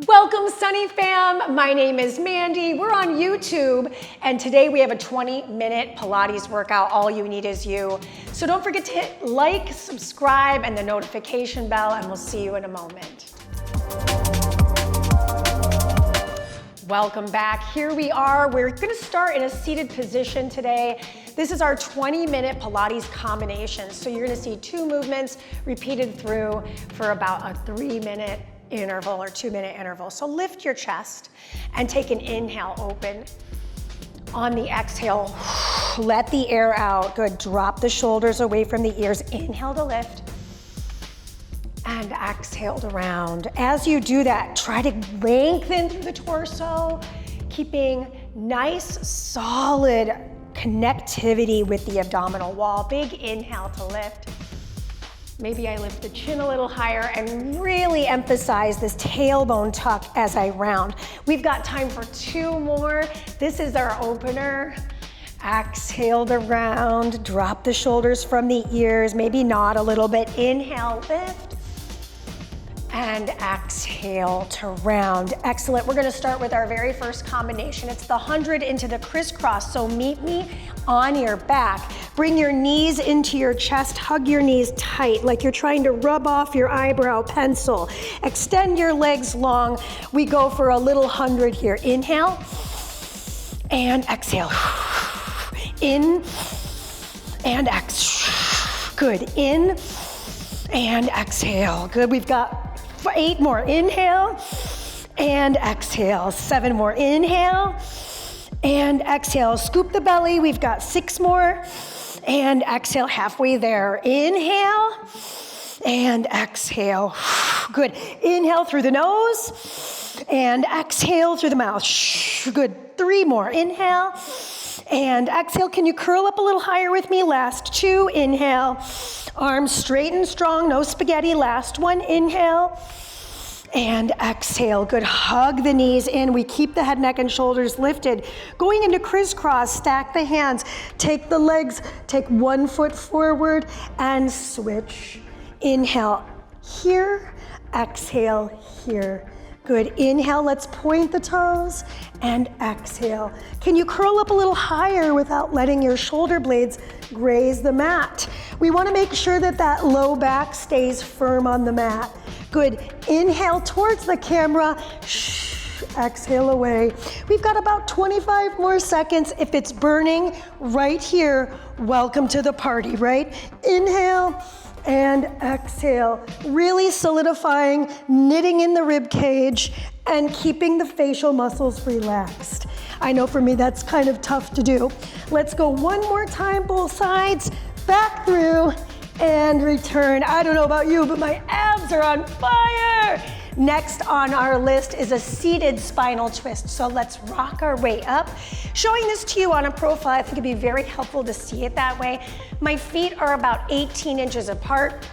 Welcome, Sunny Fam. My name is Mandee. We're on YouTube, and today we have a 20-minute Pilates workout. All you need is you. So don't forget to hit like, subscribe, and the notification bell, and we'll see you in a moment. Welcome back. Here we are. We're gonna start in a seated position today. This is our 20-minute Pilates combination. So you're gonna see 2 movements repeated through for about a 3-minute interval or 2-minute interval. So lift your chest and take an inhale, open. On the exhale, let the air out. Good, drop the shoulders away from the ears. Inhale to lift and exhale to round. As you do that, try to lengthen through the torso, keeping nice, solid connectivity with the abdominal wall. Big inhale to lift. Maybe I lift the chin a little higher and really emphasize this tailbone tuck as I round. We've got time for 2 more. This is our opener. Exhale to round, drop the shoulders from the ears, maybe nod a little bit. Inhale, lift, and exhale to round. Excellent. We're gonna start with our very first combination. It's the 100 into the crisscross. So meet me on your back. Bring your knees into your chest, hug your knees tight like you're trying to rub off your eyebrow pencil. Extend your legs long. We go for a little 100 here. Inhale and exhale. In and exhale. Good. In and exhale. Good. We've got 8 more. Inhale and exhale. 7 more. Inhale and exhale. Scoop the belly. We've got 6 more. And exhale, halfway there. Inhale and exhale. Good. Inhale through the nose and exhale through the mouth. Good. 3 more. Inhale and exhale. Can you curl up a little higher with me? Last 2. Inhale. Arms straight and strong. No spaghetti. Last 1. Inhale and exhale. Good. Hug the knees in. We keep the head, neck, and shoulders lifted. Going into crisscross, stack the hands. Take the legs, take 1 foot forward and switch. Inhale here, exhale here. Good. Inhale, let's point the toes and exhale. Can you curl up a little higher without letting your shoulder blades graze the mat? We want to make sure that that low back stays firm on the mat. Good. Inhale towards the camera. Exhale away. We've got about 25 more seconds. If it's burning right here, welcome to the party, right? Inhale and exhale. Really solidifying, knitting in the rib cage and keeping the facial muscles relaxed. I know for me that's kind of tough to do. Let's go 1 more time, both sides, back through and return. I don't know about you, but my abs are on fire. Next on our list is a seated spinal twist. So let's rock our way up. Showing this to you on a profile, I think it'd be very helpful to see it that way. My feet are about 18 inches apart.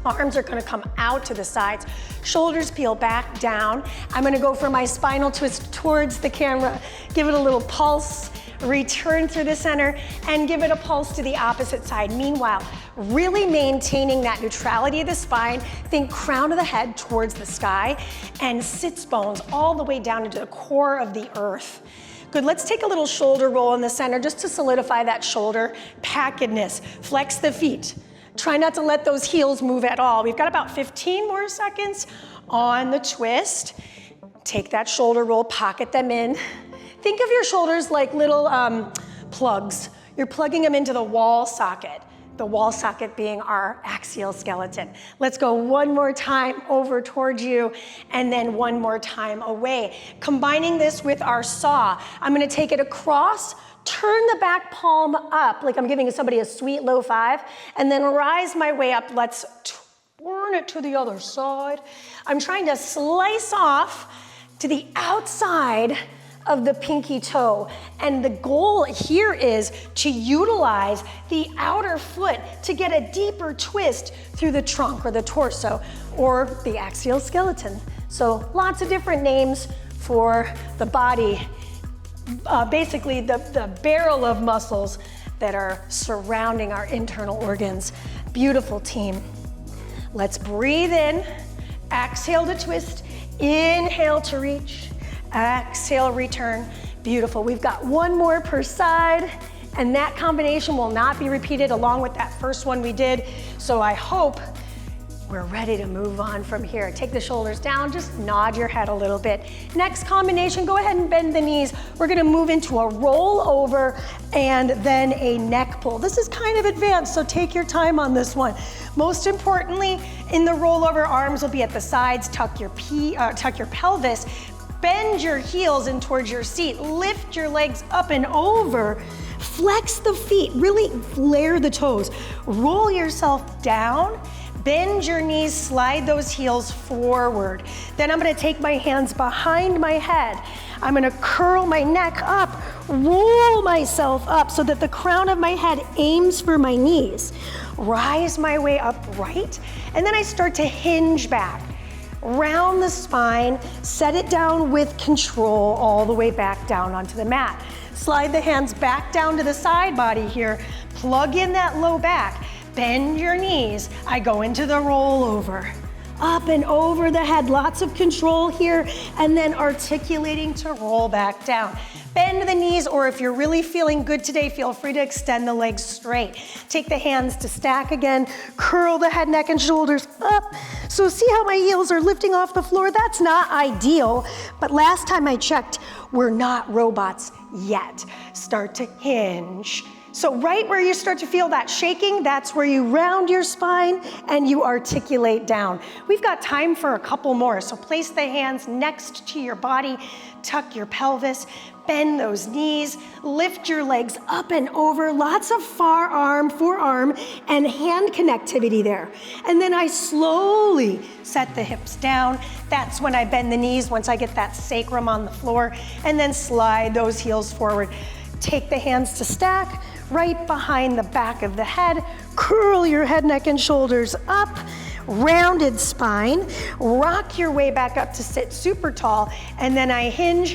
Arms are gonna come out to the sides. Shoulders peel back, down. I'm gonna go for my spinal twist towards the camera. Give it a little pulse. Return through the center and give it a pulse to the opposite side. Meanwhile, really maintaining that neutrality of the spine. Think crown of the head towards the sky and sits bones all the way down into the core of the earth. Good, let's take a little shoulder roll in the center just to solidify that shoulder packedness. Flex the feet. Try not to let those heels move at all. We've got about 15 more seconds on the twist. Take that shoulder roll, pocket them in. Think of your shoulders like little plugs. You're plugging them into the wall socket being our axial skeleton. Let's go 1 more time over towards you and then 1 more time away. Combining this with our saw, I'm gonna take it across, turn the back palm up like I'm giving somebody a sweet low 5, and then rise my way up. Let's turn it to the other side. I'm trying to slice off to the outside of the pinky toe. And the goal here is to utilize the outer foot to get a deeper twist through the trunk or the torso or the axial skeleton. So lots of different names for the body. Basically the barrel of muscles that are surrounding our internal organs. Beautiful team. Let's breathe in, exhale to twist. Inhale to reach, exhale, return. Beautiful. We've got one more per side, and that combination will not be repeated along with that first one we did. So I hope we're ready to move on from here. Take the shoulders down, just nod your head a little bit. Next combination, go ahead and bend the knees. We're gonna move into a roll over and then a neck pull. This is kind of advanced, so take your time on this one. Most importantly, in the rollover, arms will be at the sides, tuck your pelvis, bend your heels in towards your seat, lift your legs up and over, flex the feet, really flare the toes, roll yourself down, bend your knees, slide those heels forward. Then I'm gonna take my hands behind my head. I'm gonna curl my neck up, roll myself up so that the crown of my head aims for my knees. Rise my way upright, and then I start to hinge back. Round the spine, set it down with control all the way back down onto the mat. Slide the hands back down to the side body here, plug in that low back. Bend your knees. I go into the rollover. Up and over the head, lots of control here, and then articulating to roll back down. Bend the knees, or if you're really feeling good today, feel free to extend the legs straight. Take the hands to stack again, curl the head, neck, and shoulders up. So see how my heels are lifting off the floor? That's not ideal, but last time I checked, we're not robots yet. Start to hinge. So right where you start to feel that shaking, that's where you round your spine and you articulate down. We've got time for a couple more, so place the hands next to your body, tuck your pelvis, bend those knees, lift your legs up and over, lots of forearm and hand connectivity there. And then I slowly set the hips down. That's when I bend the knees, once I get that sacrum on the floor, and then slide those heels forward. Take the hands to stack, right behind the back of the head, curl your head, neck, and shoulders up, rounded spine, rock your way back up to sit super tall, and then I hinge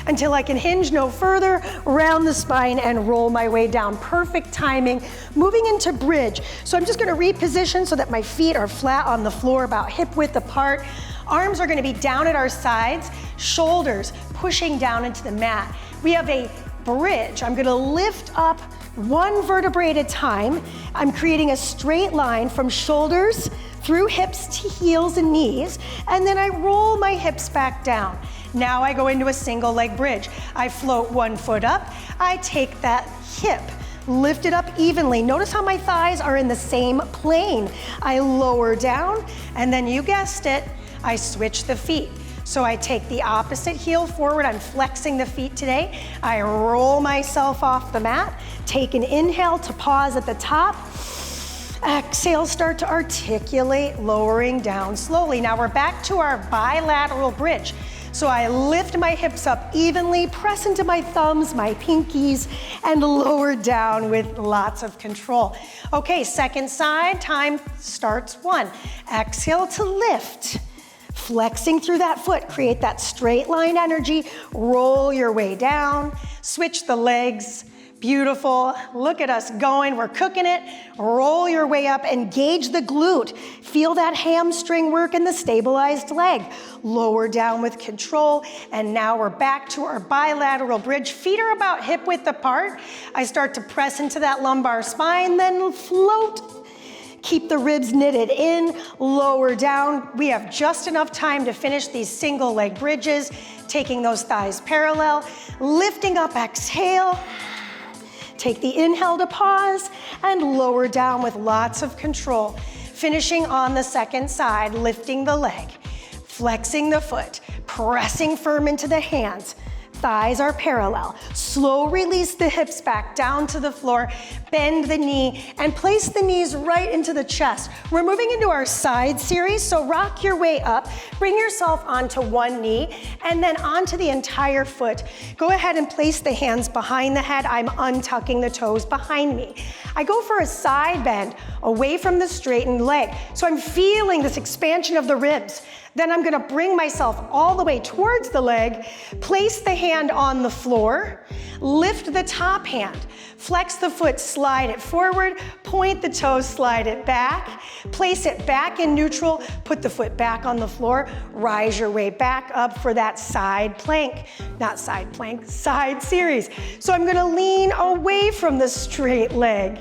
until I can hinge no further, round the spine and roll my way down. Perfect timing. Moving into bridge. So I'm just gonna reposition so that my feet are flat on the floor, about hip width apart. Arms are gonna be down at our sides, shoulders pushing down into the mat. We have a bridge. I'm gonna lift up one vertebrae at a time. I'm creating a straight line from shoulders through hips to heels and knees, and then I roll my hips back down. Now I go into a single leg bridge. I float one foot up, I take that hip, lift it up evenly. Notice how my thighs are in the same plane. I lower down, and then you guessed it, I switch the feet. So I take the opposite heel forward, I'm flexing the feet today. I roll myself off the mat, take an inhale to pause at the top. Exhale, start to articulate, lowering down slowly. Now we're back to our bilateral bridge. So I lift my hips up evenly, press into my thumbs, my pinkies, and lower down with lots of control. Okay, second side, time starts one. Exhale to lift. Flexing through that foot, create that straight line energy, roll your way down, switch the legs, beautiful. Look at us going, we're cooking it. Roll your way up, engage the glute. Feel that hamstring work in the stabilized leg. Lower down with control, and now we're back to our bilateral bridge. Feet are about hip width apart. I start to press into that lumbar spine, then float. Keep the ribs knitted in, lower down. We have just enough time to finish these single leg bridges, taking those thighs parallel, lifting up, exhale. Take the inhale to pause and lower down with lots of control. Finishing on the second side, lifting the leg, flexing the foot, pressing firm into the hands. Thighs are parallel. Slow release the hips back down to the floor, bend the knee, and place the knees right into the chest. We're moving into our side series, so rock your way up, bring yourself onto one knee, and then onto the entire foot. Go ahead and place the hands behind the head. I'm untucking the toes behind me. I go for a side bend. away from the straightened leg. So I'm feeling this expansion of the ribs. Then I'm gonna bring myself all the way towards the leg, place the hand on the floor, lift the top hand, flex the foot, slide it forward, point the toes, slide it back, place it back in neutral, put the foot back on the floor, rise your way back up for that side plank, not side plank, side series. So I'm gonna lean away from the straight leg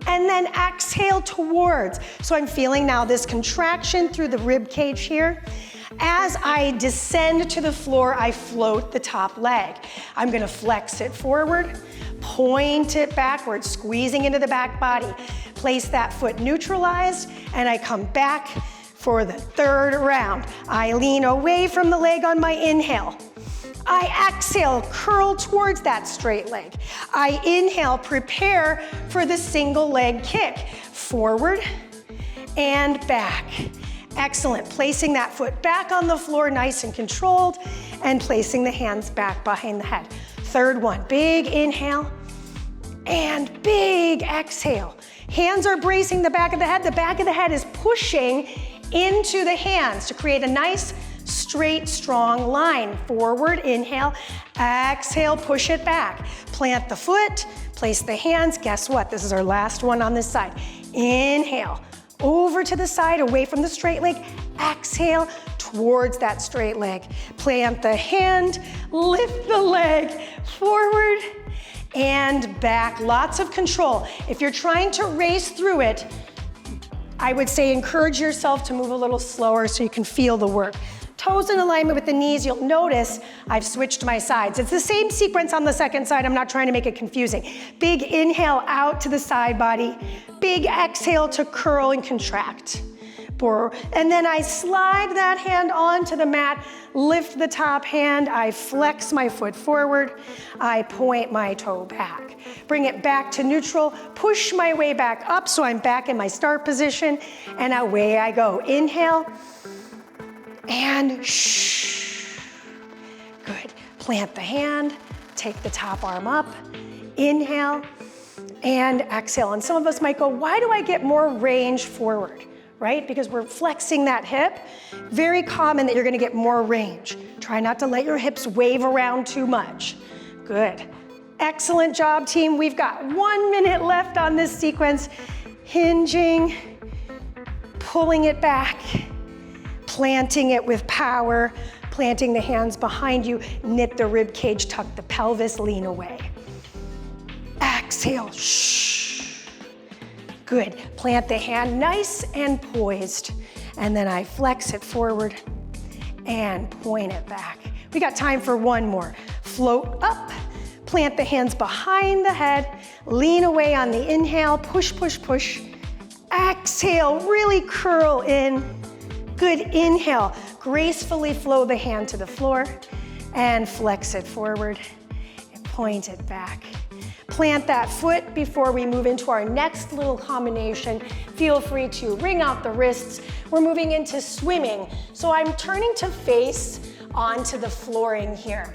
and then exhale towards. So I'm feeling now this contraction through the rib cage here. As I descend to the floor, I float the top leg. I'm gonna flex it forward, point it backwards, squeezing into the back body. Place that foot neutralized, and I come back for the third round. I lean away from the leg on my inhale. I exhale, curl towards that straight leg. I inhale, prepare for the single leg kick. Forward and back. Excellent, placing that foot back on the floor, nice and controlled, and placing the hands back behind the head. Third one, big inhale and big exhale. Hands are bracing the back of the head. The back of the head is pushing into the hands to create a nice, straight, strong line. Forward, inhale, exhale, push it back. Plant the foot, place the hands. Guess what? This is our last one on this side. Inhale, over to the side, away from the straight leg. Exhale, towards that straight leg. Plant the hand, lift the leg, forward and back. Lots of control. If you're trying to race through it, I would say encourage yourself to move a little slower so you can feel the work. Toes in alignment with the knees. You'll notice I've switched my sides. It's the same sequence on the second side. I'm not trying to make it confusing. Big inhale out to the side body. Big exhale to curl and contract. And then I slide that hand onto the mat, lift the top hand, I flex my foot forward, I point my toe back. Bring it back to neutral, push my way back up so I'm back in my start position, and away I go. Inhale, and shh. Good. Plant the hand, take the top arm up, inhale, and exhale. And some of us might go, why do I get more range forward? Right? Because we're flexing that hip. Very common that you're gonna get more range. Try not to let your hips wave around too much. Good. Excellent job, team. We've got 1 minute left on this sequence. Hinging, pulling it back, planting it with power, planting the hands behind you, knit the rib cage, tuck the pelvis, lean away. Exhale, shh. Good, plant the hand nice and poised. And then I flex it forward and point it back. We got time for one more. Float up, plant the hands behind the head, lean away on the inhale, push, push, push. Exhale, really curl in. Good, inhale, gracefully flow the hand to the floor and flex it forward and point it back. Plant that foot before we move into our next little combination. Feel free to wring out the wrists. We're moving into swimming. So I'm turning to face onto the flooring here.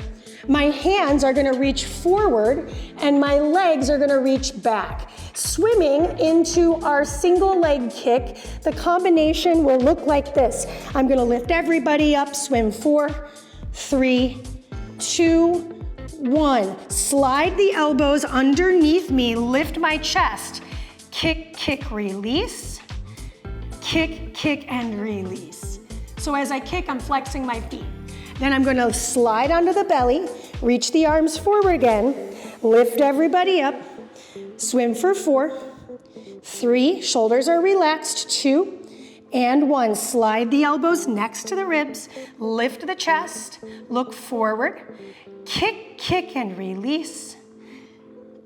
My hands are gonna reach forward and my legs are gonna reach back. Swimming into our single leg kick, the combination will look like this. I'm gonna lift everybody up, swim 4, 3, 2, 1. Slide the elbows underneath me, lift my chest. Kick, kick, release. Kick, kick, and release. So as I kick, I'm flexing my feet. Then I'm gonna slide onto the belly, reach the arms forward again, lift everybody up, swim for 4, 3, shoulders are relaxed, 2, and 1. Slide the elbows next to the ribs, lift the chest, look forward, kick, kick, and release.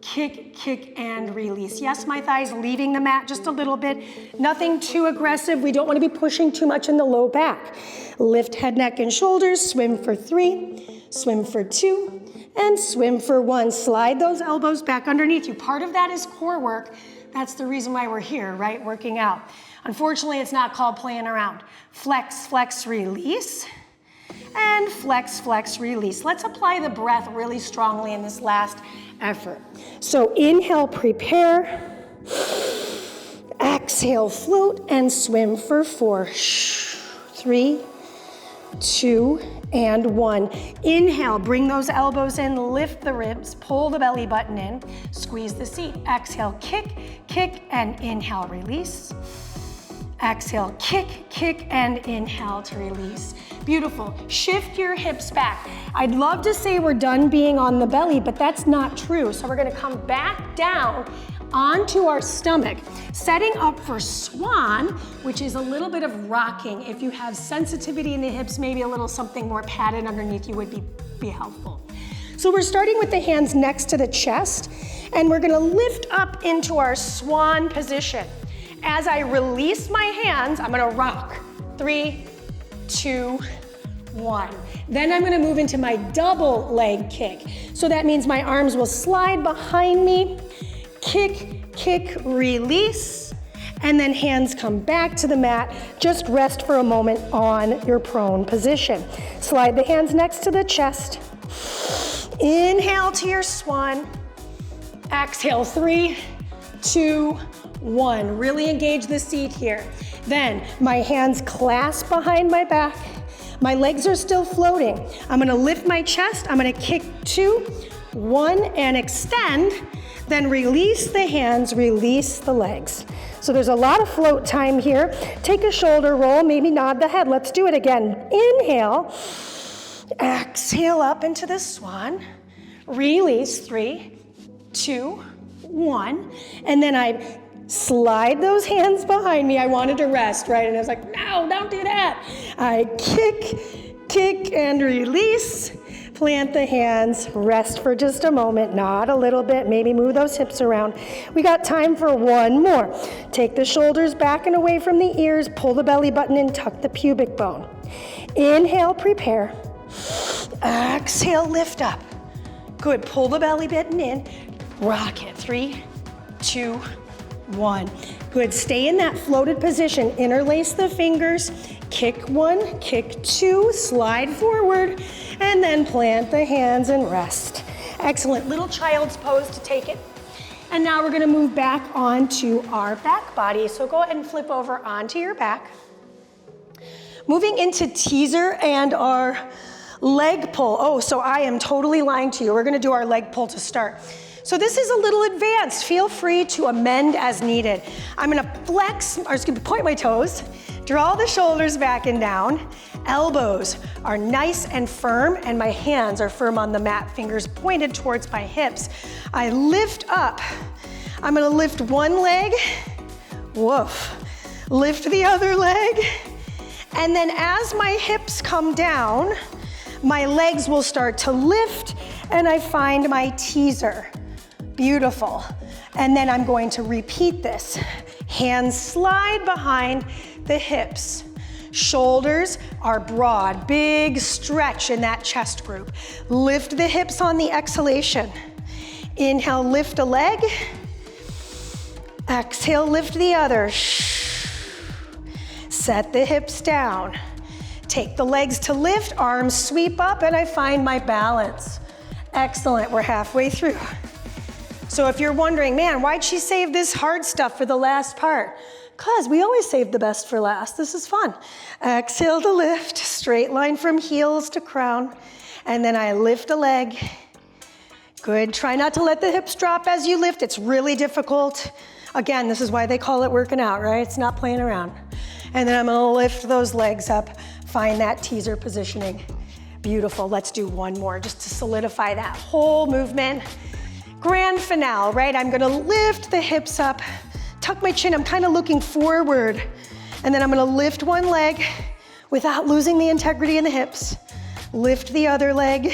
Kick, kick, and release. Yes, my thighs leaving the mat just a little bit. Nothing too aggressive. We don't want to be pushing too much in the low back. Lift head, neck, and shoulders. Swim for 3, swim for 2, and swim for 1. Slide those elbows back underneath you. Part of that is core work. That's the reason why we're here, right? Working out. Unfortunately, it's not called playing around. Flex, flex, release. And flex, flex, release. Let's apply the breath really strongly in this last effort. So inhale, prepare. Exhale. Exhale, float and swim for 4. 3, 2, and 1. Inhale, bring those elbows in, lift the ribs, pull the belly button in, squeeze the seat. Exhale, kick, kick, and inhale, release. Exhale, kick, kick, and inhale to release. Beautiful. Shift your hips back. I'd love to say we're done being on the belly, but that's not true. So we're gonna come back down onto our stomach, setting up for Swan, which is a little bit of rocking. If you have sensitivity in the hips, maybe a little something more padded underneath you would be helpful. So we're starting with the hands next to the chest, and we're gonna lift up into our Swan position. As I release my hands, I'm gonna rock. 3, 2, 1. Then I'm gonna move into my double leg kick. So that means my arms will slide behind me, kick, kick, release, and then hands come back to the mat. Just rest for a moment on your prone position. Slide the hands next to the chest. Inhale to your Swan. Exhale, 3, 2, 1. Really engage the seat here. Then my hands clasp behind my back. My legs are still floating. I'm gonna lift my chest. I'm gonna kick 2, 1, and extend. Then release the hands, release the legs. So there's a lot of float time here. Take a shoulder roll, maybe nod the head. Let's do it again. Inhale, exhale up into the Swan. Release, 3, 2, 1. And then I slide those hands behind me. I wanted to rest, right? And I was like, no, don't do that. I kick, kick, and release. Plant the hands, rest for just a moment, nod a little bit, maybe move those hips around. We got time for one more. Take the shoulders back and away from the ears, pull the belly button in, tuck the pubic bone. Inhale, prepare. Exhale, lift up. Good, pull the belly button in, rock it. 3, 2, 1. Good, stay in that floated position. Interlace the fingers, kick 1, kick 2, slide forward, and then plant the hands and rest. Excellent, little child's pose to take it. And now we're gonna move back onto our back body. So go ahead and flip over onto your back. Moving into teaser and our leg pull. Oh, so I am totally lying to you. We're gonna do our leg pull to start. So this is a little advanced. Feel free to amend as needed. I'm gonna point my toes, draw the shoulders back and down. Elbows are nice and firm, and my hands are firm on the mat, fingers pointed towards my hips. I lift up. I'm gonna lift one leg, woof. Lift the other leg, and then as my hips come down, my legs will start to lift, and I find my teaser. Beautiful. And then I'm going to repeat this. Hands slide behind the hips. Shoulders are broad, big stretch in that chest group. Lift the hips on the exhalation. Inhale, lift a leg. Exhale, lift the other. Set the hips down. Take the legs to lift, arms sweep up, and I find my balance. Excellent, we're halfway through. So if you're wondering, man, why'd she save this hard stuff for the last part? Because we always save the best for last. This is fun. Exhale to lift, straight line from heels to crown. And then I lift a leg. Good, try not to let the hips drop as you lift. It's really difficult. Again, this is why they call it working out, right? It's not playing around. And then I'm gonna lift those legs up, find that teaser positioning. Beautiful, let's do one more just to solidify that whole movement. Grand finale, right? I'm gonna lift the hips up, tuck my chin, I'm kind of looking forward. And then I'm gonna lift one leg without losing the integrity in the hips. Lift the other leg.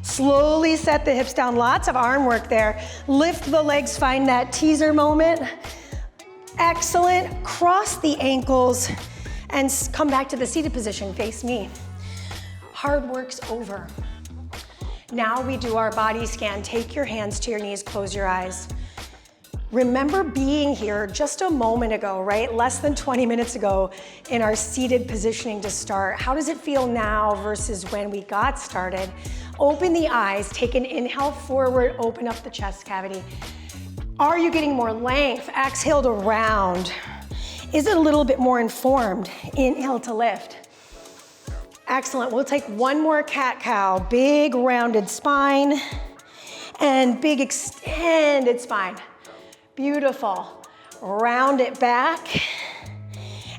Slowly set the hips down, lots of arm work there. Lift the legs, find that teaser moment. Excellent, cross the ankles and come back to the seated position, face me. Hard work's over. Now we do our body scan. Take your hands to your knees, close your eyes. Remember being here just a moment ago, right? Less than 20 minutes ago in our seated positioning to start. How does it feel now versus when we got started? Open the eyes, take an inhale forward, open up the chest cavity. Are you getting more length? Exhale to round. Is it a little bit more informed? Inhale to lift. Excellent. We'll take one more cat-cow. Big rounded spine and big extended spine. Beautiful. Round it back.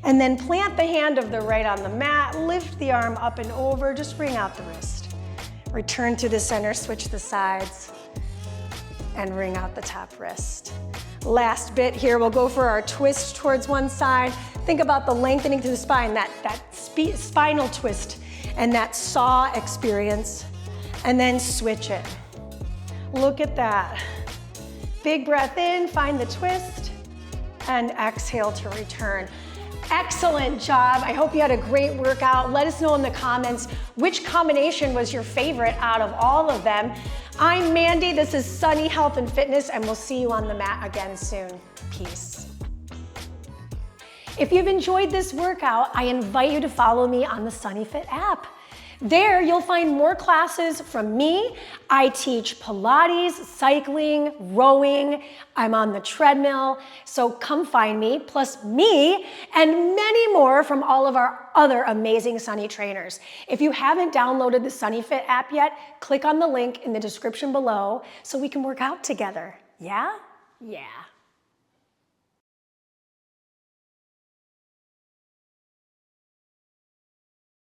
And then plant the hand of the right on the mat. Lift the arm up and over. Just bring out the wrist. Return to the center. Switch the sides. And wring out the top wrist. Last bit here, we'll go for our twist towards one side. Think about the lengthening through the spine, that spinal twist and that saw experience. And then switch it. Look at that. Big breath in, find the twist, and exhale to return. Excellent job. I hope you had a great workout. Let us know in the comments which combination was your favorite out of all of them. I'm Mandee, this is Sunny Health and Fitness, and we'll see you on the mat again soon. Peace. If you've enjoyed this workout, I invite you to follow me on the SunnyFit app. There, you'll find more classes from me. I teach Pilates, cycling, rowing. I'm on the treadmill. So come find me, plus me, and many more from all of our other amazing Sunny trainers. If you haven't downloaded the SunnyFit app yet, click on the link in the description below so we can work out together. Yeah? Yeah.